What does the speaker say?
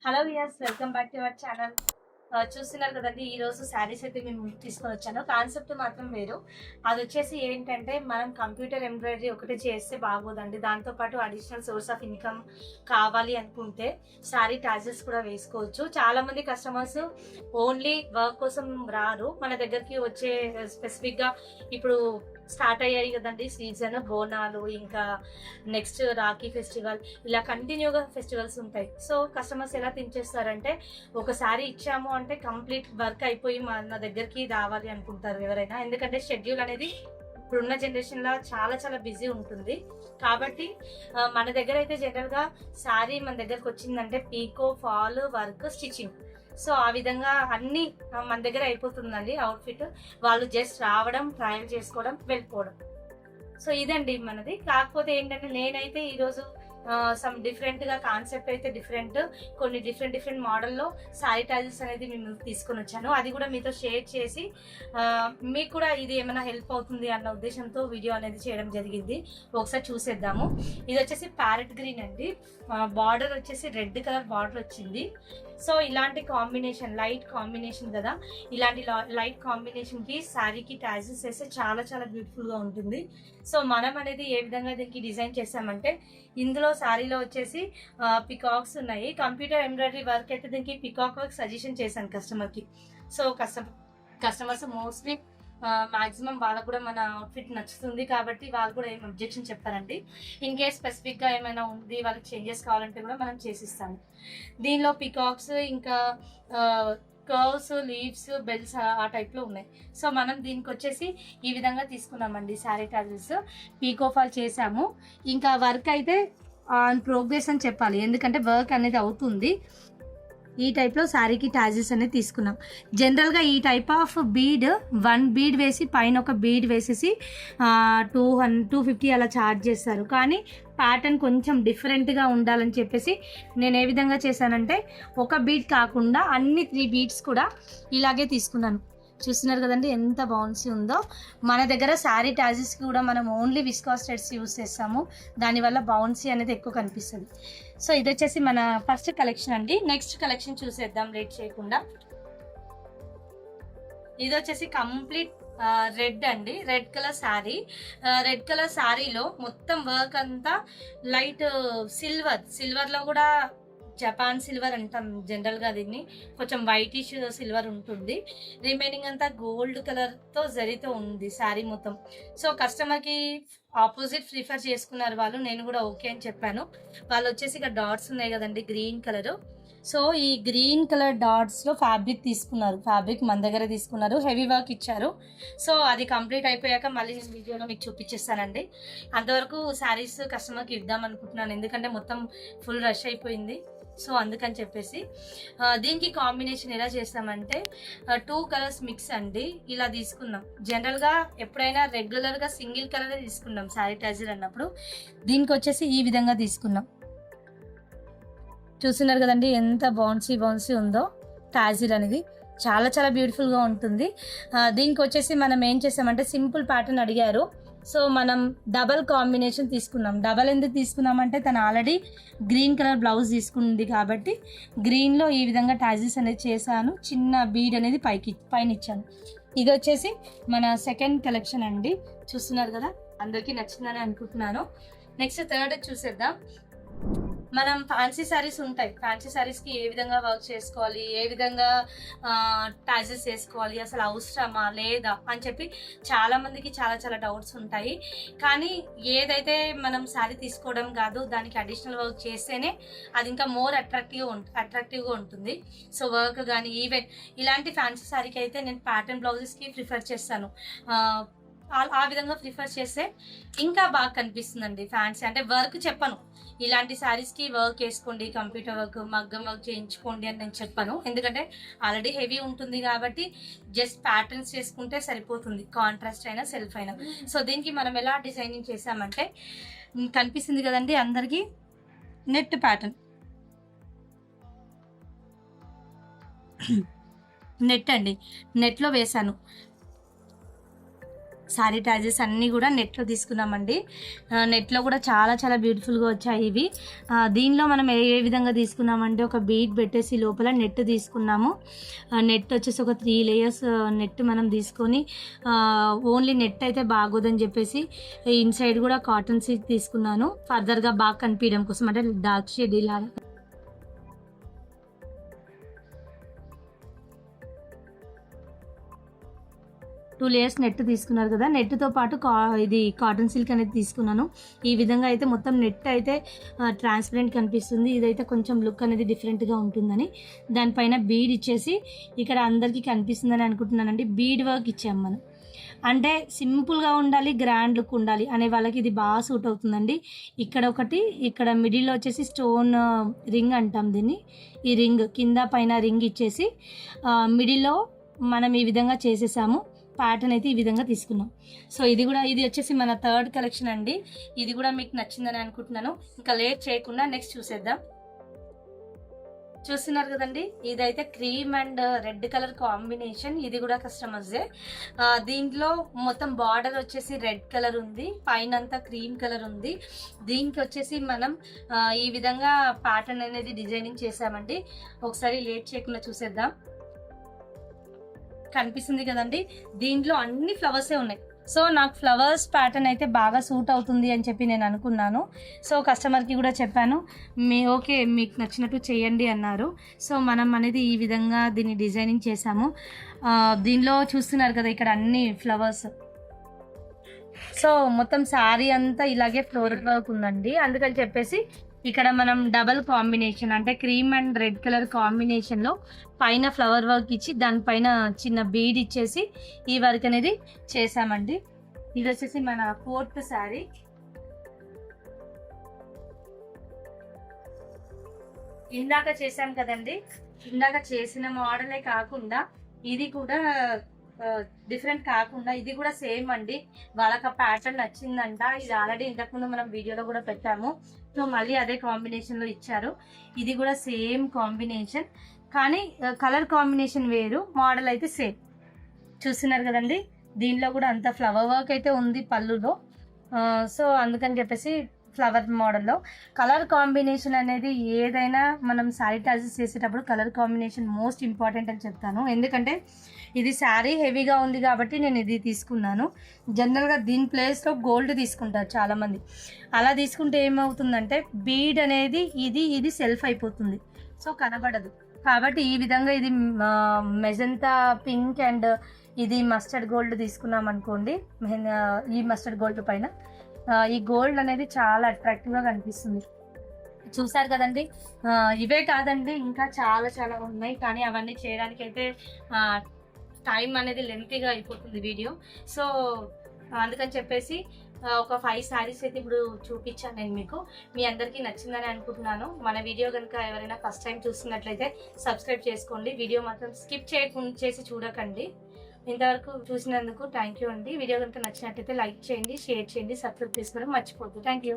Hello viewers, welcome back to our channel. చూస్తున్నారు కదండి, ఈ రోజు శారీస్ అయితే మేము తీసుకొని వచ్చాను. కాన్సెప్ట్ మాత్రం వేరు. అది వచ్చేసి ఏంటంటే, మనం కంప్యూటర్ ఎంబ్రాయిడరీ ఒకటి చేస్తే బాగోదండి. దాంతోపాటు అడిషనల్ సోర్స్ ఆఫ్ ఇన్కమ్ కావాలి అనుకుంటే శారీ టాజెస్ కూడా వేసుకోవచ్చు. చాలా మంది కస్టమర్స్ ఓన్లీ వర్క్ కోసం రారు మన దగ్గరికి వచ్చే. స్పెసిఫిక్గా ఇప్పుడు స్టార్ట్ అయ్యాయి కదండి సీజన్, బోనాలు, ఇంకా నెక్స్ట్ రాఖీ ఫెస్టివల్, ఇలా కంటిన్యూగా ఫెస్టివల్స్ ఉంటాయి. సో కస్టమర్స్ ఎలా థింక్ చేస్తారంటే, ఒకసారి ఇచ్చాము అంటే కంప్లీట్ వర్క్ అయిపోయి మన దగ్గరికి రావాలి అనుకుంటారు ఎవరైనా. ఎందుకంటే షెడ్యూల్ అనేది ఇప్పుడున్న జనరేషన్ లో చాలా చాలా బిజీ ఉంటుంది. కాబట్టి మన దగ్గర అయితే జనరల్ గా శారీ మన దగ్గరకు వచ్చిందంటే పీకో, ఫాల్, వర్క్, స్టిచ్చింగ్, సో ఆ విధంగా అన్ని మన దగ్గర అయిపోతుందండి. అవుట్ఫిట్ వాళ్ళు జస్ట్ రావడం, ట్రయల్ చేసుకోవడం, వెళ్ళిపోవడం. సో ఇదండి మనది. కాకపోతే ఏంటంటే, నేనైతే ఈరోజు సమ్ డిఫరెంట్ గా కాన్సెప్ట్ అయితే డిఫరెంట్, కొన్ని డిఫరెంట్ మోడల్లో శారీ టాజెస్ అనేది మేము తీసుకొని వచ్చాను. అది కూడా మీతో షేర్ చేసి మీకు కూడా ఇది ఏమైనా హెల్ప్ అవుతుంది అన్న ఉద్దేశంతో వీడియో అనేది చేయడం జరిగింది. ఒకసారి చూసేద్దాము. ఇది వచ్చేసి ప్యారెట్ గ్రీన్ అండి. బార్డర్ వచ్చేసి రెడ్ కలర్ బార్డర్ వచ్చింది. సో ఇలాంటి కాంబినేషన్, లైట్ కాంబినేషన్ కదా, ఇలాంటి లైట్ కాంబినేషన్ కి శారీకి టాజెస్ వేస్తే చాలా చాలా బ్యూటిఫుల్ గా ఉంటుంది. సో మనం అనేది ఏ విధంగా దీనికి డిజైన్ చేసామంటే, ఇందులో శారీలో వచ్చేసి పికాక్స్ ఉన్నాయి. కంప్యూటర్ ఎంబ్రాయిడరీ వర్క్ అయితే దీనికి పికాక్ వర్క్ సజెషన్ చేశాను కస్టమర్కి. సో కస్టమర్స్ మోస్ట్లీ మాక్సిమం వాళ్ళకు కూడా మన అవుట్ఫిట్ నచ్చుతుంది కాబట్టి వాళ్ళు కూడా ఏం అబ్జెక్షన్ చెప్పారండి. ఇన్ కేస్ స్పెసిఫిక్గా ఏమైనా ఉంది, వాళ్ళకి చేంజెస్ కావాలంటే కూడా మనం చేసిస్తాము. దీనిలో పికాక్స్, ఇంకా కర్వ్స్, లీవ్స్, బెల్స్ ఆ టైప్లో ఉన్నాయి. సో మనం దీనికి వచ్చేసి ఈ విధంగా తీసుకున్నామండి శారీ టాజెస్. పీకోఫాల్ చేసాము. ఇంకా వర్క్ అయితే ఆన్ ప్రోగ్రెస్ అని చెప్పాలి, ఎందుకంటే వర్క్ అనేది అవుతుంది. ఈ టైప్లో శారీకి టాజెస్ అనేది తీసుకున్నాం. జనరల్గా ఈ టైప్ ఆఫ్ బీడ్, 1 బీడ్ వేసి పైన ఒక బీడ్ వేసేసి 250 అలా ఛార్జ్ చేస్తారు. కానీ ప్యాటర్న్ కొంచెం డిఫరెంట్గా ఉండాలని చెప్పేసి నేను ఏ విధంగా చేశానంటే, ఒక బీడ్ కాకుండా అన్ని 3 బీడ్స్ కూడా ఇలాగే తీసుకున్నాను. చూస్తున్నారు కదండి ఎంత బౌన్సీ ఉందో. మన దగ్గర శారీ టాజెస్కి కూడా మనం ఓన్లీ విస్కాస్ థ్రెడ్స్ యూస్ చేస్తాము. దానివల్ల బౌన్సీ అనేది ఎక్కువ కనిపిస్తుంది. సో ఇది వచ్చేసి మన ఫస్ట్ కలెక్షన్ అండి. నెక్స్ట్ కలెక్షన్ చూసేద్దాం లేట్ చేయకుండా. ఇది వచ్చేసి కంప్లీట్ రెడ్ అండి, red colour sari. Red colour శారీలో మొత్తం వర్క్ అంతా లైట్ సిల్వర్లో కూడా జపాన్ సిల్వర్ అంటాం జనరల్గా. దీన్ని కొంచెం వైటిష్ సిల్వర్ ఉంటుంది. రిమైనింగ్ అంతా గోల్డ్ కలర్తో జరీతో ఉంది శారీ మొత్తం. సో కస్టమర్కి ఆపోజిట్ ప్రిఫర్ చేసుకున్నారు వాళ్ళు, నేను కూడా ఓకే అని చెప్పాను. వాళ్ళు వచ్చేసి ఇక్కడ డాట్స్ ఉన్నాయి కదండి, గ్రీన్ కలర్. సో ఈ గ్రీన్ కలర్ డాట్స్లో ఫ్యాబ్రిక్ తీసుకున్నారు. ఫ్యాబ్రిక్ మన దగ్గర తీసుకున్నారు, హెవీ వర్క్ ఇచ్చారు. సో అది కంప్లీట్ అయిపోయాక మళ్ళీ నేను వీడియోలో మీకు చూపించేస్తానండి. అంతవరకు శారీస్ కస్టమర్కి ఇద్దాం అనుకుంటున్నాను, ఎందుకంటే మొత్తం ఫుల్ రష్ అయిపోయింది. సో అందుకని చెప్పేసి దీనికి కాంబినేషన్ ఎలా చేస్తామంటే 2 కలర్స్ మిక్స్ అండి. ఇలా తీసుకున్నాం. జనరల్గా ఎప్పుడైనా రెగ్యులర్గా సింగిల్ కలరే తీసుకున్నాం శానిటైజర్ అన్నప్పుడు. దీనికి వచ్చేసి ఈ విధంగా తీసుకున్నాం. చూస్తున్నారు కదండి ఎంత బౌన్సీ ఉందో. టాజిల్ అనేది చాలా చాలా బ్యూటిఫుల్గా ఉంటుంది. దీనికి వచ్చేసి మనం ఏం చేసామంటే, సింపుల్ ప్యాటర్న్ అడిగారు. సో మనం డబల్ కాంబినేషన్ తీసుకున్నాం. డబల్ ఎందుకు తీసుకున్నామంటే, తను ఆల్రెడీ గ్రీన్ కలర్ బ్లౌజ్ తీసుకుంది కాబట్టి గ్రీన్లో ఈ విధంగా టాజిల్స్ అనేది చేశాను. చిన్న బీడ్ అనేది పైన ఇచ్చాను. ఇది వచ్చేసి మన సెకండ్ కలెక్షన్ అండి. చూస్తున్నారు కదా, అందరికీ నచ్చిందని అనుకుంటున్నాను. నెక్స్ట్ థర్డ్ చూసేద్దాం. మనం ఫ్యాన్సీ శారీస్ ఉంటాయి. ఫ్యాన్సీ శారీస్కి ఏ విధంగా వర్క్ చేసుకోవాలి, ఏ విధంగా టాజెస్ వేసుకోవాలి, అసలు అవసరమా లేదా అని చెప్పి చాలా మందికి చాలా చాలా డౌట్స్ ఉంటాయి. కానీ ఏదైతే మనం శారీ తీసుకోవడం కాదు, దానికి అడిషనల్ వర్క్ చేస్తేనే అది ఇంకా మోర్ అట్రాక్టివ్గా ఉంటుంది. సో వర్క్ కానీ ఈవెన్ ఇలాంటి ఫ్యాన్సీ శారీకి అయితే నేను ప్యాటర్న్ బ్లౌజెస్కి ప్రిఫర్ చేస్తాను. ఆ విధంగా ప్రిఫర్ చేస్తే ఇంకా బాగా కనిపిస్తుందండి. ఫ్యాన్సీ అంటే వర్క్ చెప్పను, ఇలాంటి శారీస్కి వర్క్ వేసుకోండి, కంప్యూటర్ వర్క్, మగ్గం వర్క్ చేయించుకోండి అని నేను చెప్పను. ఎందుకంటే ఆల్రెడీ హెవీ ఉంటుంది కాబట్టి జస్ట్ ప్యాటర్న్స్ చేసుకుంటే సరిపోతుంది, కాంట్రాస్ట్ అయినా సెల్ఫ్ అయినా. సో దీనికి మనం ఎలా డిజైనింగ్ చేసామంటే, కనిపిస్తుంది కదండి అందరికీ, నెట్ ప్యాటర్న్, నెట్ అండి, నెట్లో వేసాను. శారీ టాజెస్ అన్నీ కూడా నెట్లో తీసుకున్నామండి. నెట్లో కూడా చాలా చాలా బ్యూటిఫుల్గా వచ్చాయి ఇవి. దీనిలో మనం ఏ విధంగా తీసుకున్నామంటే ఒక బీడ్ పెట్టేసి లోపల నెట్ తీసుకున్నాము. నెట్ వచ్చేసి ఒక 3 లేయర్స్ నెట్ మనం తీసుకొని ఓన్లీ నెట్ అయితే బాగోదని చెప్పేసి ఇన్సైడ్ కూడా కాటన్ సీట్ తీసుకున్నాను ఫర్దర్గా బాగా కనిపించడం కోసం, అంటే డార్క్ షేడ్ ఇలా. 2 లేయర్స్ నెట్ తీసుకున్నారు కదా, నెట్తో పాటు ఇది కాటన్ సిల్క్ అనేది తీసుకున్నాను. ఈ విధంగా అయితే మొత్తం నెట్ అయితే ట్రాన్స్పరెంట్ కనిపిస్తుంది. ఇదైతే కొంచెం లుక్ అనేది డిఫరెంట్గా ఉంటుందని దానిపైన బీడ్ ఇచ్చేసి ఇక్కడ అందరికీ కనిపిస్తుందని అనుకుంటున్నానండి. బీడ్ వర్క్ ఇచ్చాం మనం, అంటే సింపుల్గా ఉండాలి, గ్రాండ్ లుక్ ఉండాలి అనే వాళ్ళకి ఇది బాగా సూట్ అవుతుందండి. ఇక్కడ ఒకటి, ఇక్కడ మిడిల్లో వచ్చేసి స్టోన్ రింగ్ అంటాం దీన్ని. ఈ రింగ్ కింద పైన రింగ్ ఇచ్చేసి మిడిల్లో మనం ఈ విధంగా చేసేసాము. ప్యాటర్న్ అయితే ఈ విధంగా తీసుకున్నాం. సో ఇది వచ్చేసి మన 3rd కలెక్షన్ అండి. ఇది కూడా మీకు నచ్చిందని అనుకుంటున్నాను. ఇంకా లేట్ చేయకుండా నెక్స్ట్ చూసేద్దాం. చూస్తున్నారు కదండి, ఇదైతే cream and red colour combination. ఇది కూడా కస్టమర్సే. దీంట్లో మొత్తం బార్డర్ వచ్చేసి రెడ్ కలర్ ఉంది, పైన అంతా క్రీమ్ కలర్ ఉంది. దీనికి వచ్చేసి మనం ఈ విధంగా ప్యాటర్న్ అనేది డిజైనింగ్ చేసామండి. ఒకసారి లేట్ చేయకుండా చూసేద్దాం. కనిపిస్తుంది కదండి, దీంట్లో అన్ని ఫ్లవర్సే ఉన్నాయి. సో నాకు ఫ్లవర్స్ ప్యాటర్న్ అయితే బాగా సూట్ అవుతుంది అని చెప్పి నేను అనుకున్నాను. సో కస్టమర్కి కూడా చెప్పాను, ఓకే మీకు నచ్చినట్టు చేయండి అన్నారు. సో మనం అనేది ఈ విధంగా దీన్ని డిజైనింగ్ చేసాము. దీనిలో చూస్తున్నారు కదా ఇక్కడ అన్ని ఫ్లవర్స్. సో మొత్తం శారీ అంతా ఇలాగే ఫ్లోరల్ వర్క్ ఉందండి. అందుకని చెప్పేసి ఇక్కడ మనం డబల్ కాంబినేషన్, అంటే క్రీమ్ అండ్ రెడ్ కలర్ కాంబినేషన్లో పైన ఫ్లవర్ వర్క్ ఇచ్చి దానిపైన చిన్న బీడ్ ఇచ్చేసి ఈ వర్క్ అనేది చేసామండి. ఇది వచ్చేసి మన 4th శారీ. ఇందాక చేసాం కదండి, ఇందాక చేసిన మోడలే కాకుండా ఇది కూడా డిఫరెంట్ కాకుండా ఇది కూడా సేమ్ అండి. వాళ్ళకి ఆ ప్యాటర్న్ నచ్చిందంట. ఇది ఆల్రెడీ ఇంతకుముందు మనం వీడియోలో కూడా పెట్టాము. సో మళ్ళీ అదే కాంబినేషన్లో ఇచ్చారు. ఇది కూడా సేమ్ కాంబినేషన్, కానీ కలర్ కాంబినేషన్ వేరు, మోడల్ అయితే సేమ్. చూస్తున్నారు కదండి, దీనిలో కూడా అంత ఫ్లవర్ వర్క్ అయితే ఉంది పళ్ళులో. సో అందుకని చెప్పేసి ఫ్లవర్ మోడల్లో కలర్ కాంబినేషన్ అనేది ఏదైనా మనం శారీ టాజెస్ చేసేటప్పుడు కలర్ కాంబినేషన్ మోస్ట్ ఇంపార్టెంట్ అని చెప్తాను. ఎందుకంటే ఇది శారీ హెవీగా ఉంది కాబట్టి నేను ఇది తీసుకున్నాను. జనరల్గా దీని ప్లేస్లో గోల్డ్ తీసుకుంటారు చాలామంది. అలా తీసుకుంటే ఏమవుతుందంటే బీడ్ అనేది ఇది సెల్ఫ్ అయిపోతుంది, సో కనబడదు. కాబట్టి ఈ విధంగా ఇది మెజంతా పింక్ అండ్ ఇది మస్టర్డ్ గోల్డ్ తీసుకున్నాం అనుకోండి. ఈ మస్టర్డ్ గోల్డ్ పైన ఈ గోల్డ్ అనేది చాలా అట్రాక్టివ్గా కనిపిస్తుంది. చూసారు కదండి, ఇవే కాదండి ఇంకా చాలా చాలా ఉన్నాయి, కానీ అవన్నీ చేయడానికి అయితే టైం అనేది లెంతీగా అయిపోతుంది వీడియో. సో అందుకని చెప్పేసి ఒక 5 శారీస్ అయితే ఇప్పుడు చూపించాను నేను మీకు. మీ అందరికీ నచ్చిందని అనుకుంటున్నాను. మన వీడియో కనుక ఎవరైనా ఫస్ట్ టైం చూస్తున్నట్లయితే సబ్స్క్రైబ్ చేసుకోండి. వీడియో మాత్రం స్కిప్ చేసి చూడకండి. ఇంతవరకు చూసినందుకు థ్యాంక్ యూ అండి. వీడియో కనుక నచ్చినట్లయితే లైక్ చేయండి, షేర్ చేయండి, సబ్స్క్రైబ్ చేసుకోవడం మర్చిపోద్దు. Thank you.